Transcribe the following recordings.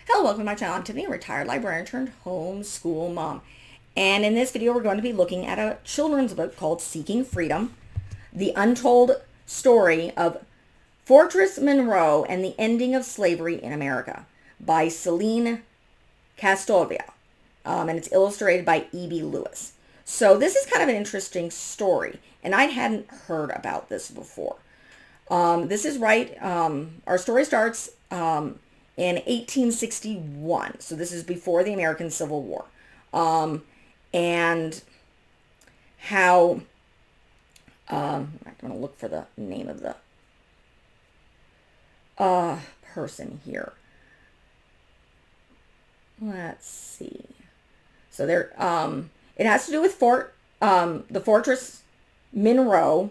Hello, welcome to my channel. I'm Tiffany, a retired librarian turned homeschool mom. And in this video, we're going to be looking at a children's book called Seeking Freedom, the untold story of Fortress Monroe and the ending of slavery in America by Selene Castrovilla. And it's illustrated by E.B. Lewis. So this is kind of an interesting story, and I hadn't heard about this before. This is right. Our story starts in 1861. So this is before the American Civil War. And how, I'm going to look for the name of the person here. Let's see. So there, it has to do with the Fortress Monroe,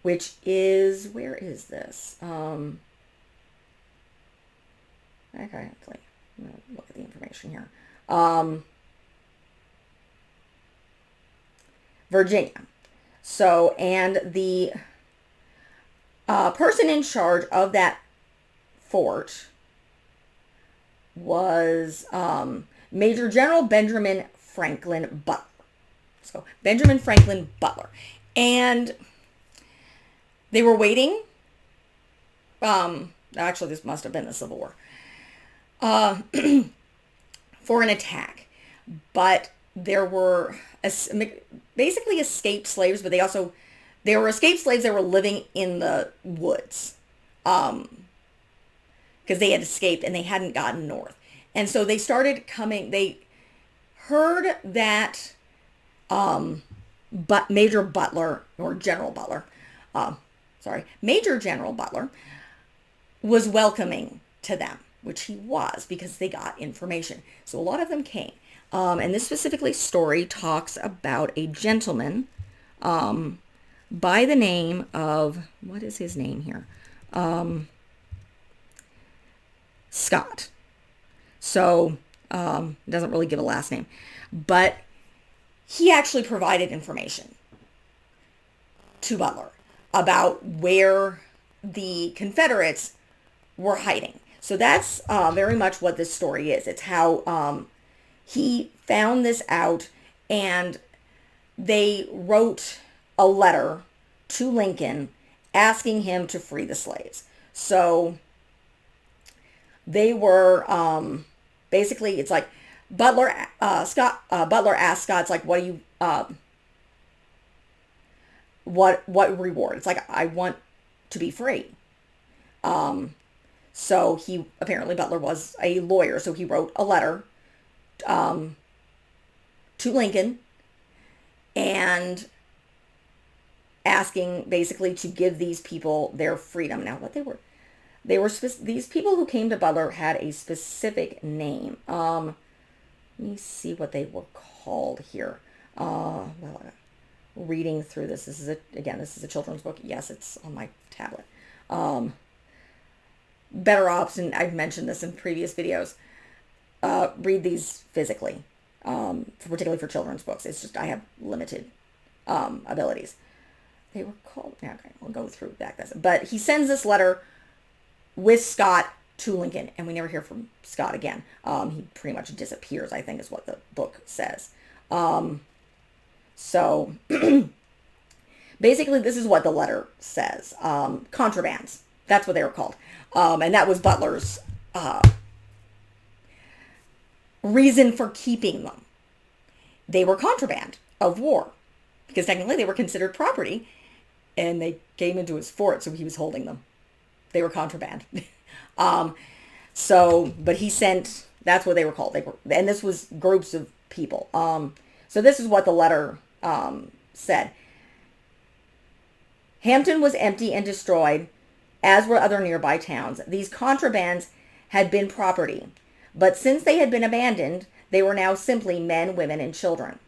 which is, where is this? Okay, actually, I'm going to look at the information here. Virginia. So, and the person in charge of that fort was Major General Benjamin Franklin Butler. So, Benjamin Franklin Butler. And they were waiting. Actually, this must have been the Civil War. For an attack. But there were basically escaped slaves, but there were escaped slaves that were living in the woods. Because they had escaped and they hadn't gotten north. And so they started coming, they heard that Major Butler, or General Butler, Major General Butler was welcoming to them, which he was, because they got information. So a lot of them came. And this specifically story talks about a gentleman by the name of, what is his name here? Scott. So it doesn't really give a last name. But he actually provided information to Butler about where the Confederates were hiding. So that's very much what this story is. It's how he found this out, and they wrote a letter to Lincoln asking him to free the slaves. So they were basically, it's like Butler asked Scott, it's like, what do you what reward? It's like, I want to be free. So apparently Butler was a lawyer, so he wrote a letter to Lincoln and asking basically to give these people their freedom. Now, what these people who came to Butler had a specific name. Let me see what they were called here. Reading through this. This is a children's book. Yes, it's on my tablet. Better ops, and I've mentioned this in previous videos, read these physically, particularly for children's books. It's just I have limited abilities. They were called, okay, I'll go through that. But he sends this letter with Scott to Lincoln, and we never hear from Scott again. He pretty much disappears, I think is what the book says. So basically this is what the letter says. Contrabands. That's what they were called. And that was Butler's reason for keeping them. They were contraband of war, because technically they were considered property, and they came into his fort, so he was holding them. They were contraband. But he sent, that's what they were called. And this was groups of people. So this is what the letter said. Hampton was empty and destroyed, as were other nearby towns. These contrabands had been property, but since they had been abandoned, they were now simply men, women, and children.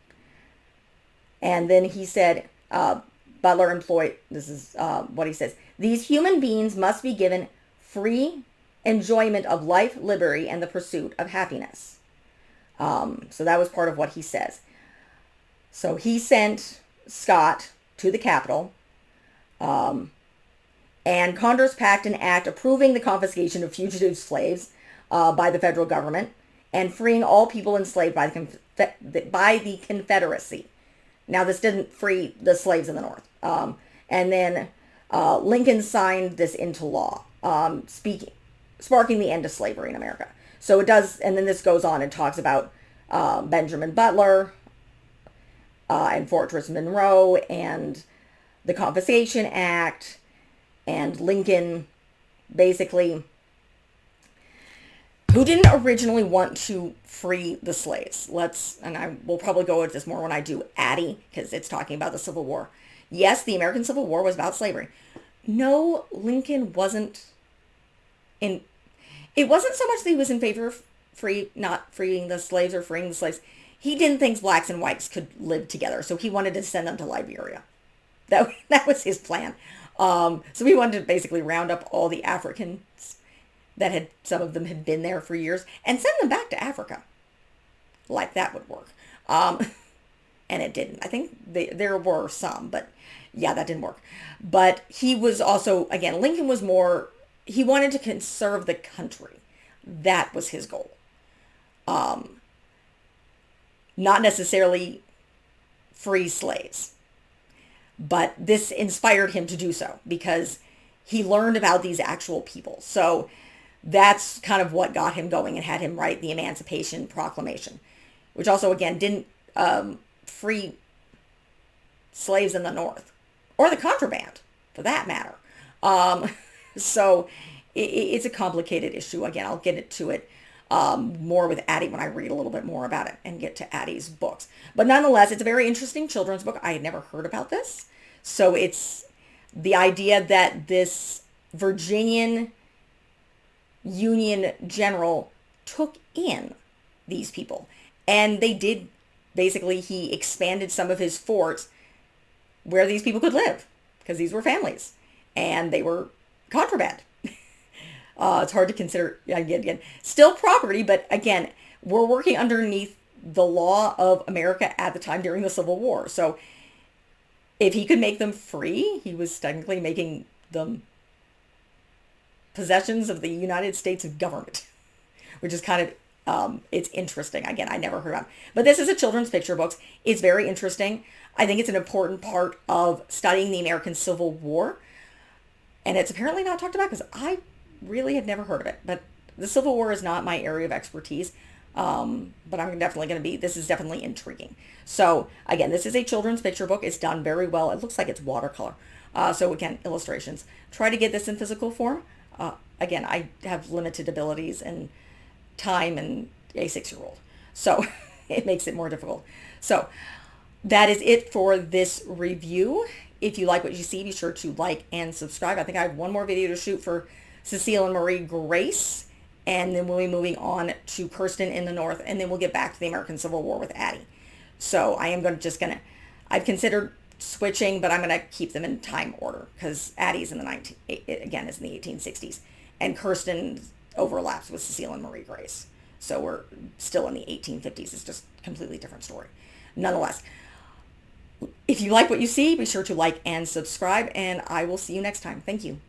And then he said, Butler employed, this is what he says, these human beings must be given free enjoyment of life, liberty, and the pursuit of happiness. So that was part of what he says. So he sent Scott to the Capitol, and Congress passed an act approving the confiscation of fugitive slaves by the federal government and freeing all people enslaved by the Confederacy. Now, this didn't free the slaves in the North. And then Lincoln signed this into law, sparking the end of slavery in America. So it does, and then this goes on and talks about Benjamin Butler and Fortress Monroe and the Confiscation Act and Lincoln, basically, who didn't originally want to free the slaves. And I will probably go into this more when I do Addie, because it's talking about the Civil War. Yes, the American Civil War was about slavery. No, Lincoln wasn't in, it wasn't so much that he was in favor of not freeing the slaves or freeing the slaves. He didn't think blacks and whites could live together, so he wanted to send them to Liberia. That was his plan. So he wanted to basically round up all the Africans some of them had been there for years, and send them back to Africa. Like that would work. And it didn't. I think there were some, but yeah, that didn't work. But he was also, again, Lincoln was more, he wanted to conserve the country. That was his goal. Not necessarily free slaves. But this inspired him to do so because he learned about these actual people. So that's kind of what got him going and had him write the Emancipation Proclamation, which also, again, didn't free slaves in the North, or the contraband, for that matter. So it's a complicated issue. Again, I'll get into it more with Addie when I read a little bit more about it and get to Addie's books. But nonetheless, it's a very interesting children's book. I had never heard about this. So it's the idea that this Virginian Union general took in these people. And they did, basically, he expanded some of his forts where these people could live, because these were families and they were contraband. It's hard to consider, again, still property, but again, we're working underneath the law of America at the time during the Civil War. So if he could make them free, he was technically making them possessions of the United States government, which is kind of, it's interesting. Again, I never heard of it. But this is a children's picture book. It's very interesting. I think it's an important part of studying the American Civil War. And it's apparently not talked about because I really had never heard of it. But the Civil War is not my area of expertise. But I'm definitely going to be, this is definitely intriguing. So again, this is a children's picture book. It's done very well. It looks like it's watercolor. So again, illustrations. Try to get this in physical form. Again, I have limited abilities and time and a 6-year-old. So it makes it more difficult. So that is it for this review. If you like what you see, be sure to like and subscribe. I think I have one more video to shoot for Cecile and Marie Grace. And then we'll be moving on to Kirsten in the North. And then we'll get back to the American Civil War with Addie. So I am I've considered switching, but I'm going to keep them in time order because Addie's in the is in the 1860s. And Kirsten overlaps with Cecile and Marie Grace. So we're still in the 1850s. It's just a completely different story. Nonetheless, if you like what you see, be sure to like and subscribe, and I will see you next time. Thank you.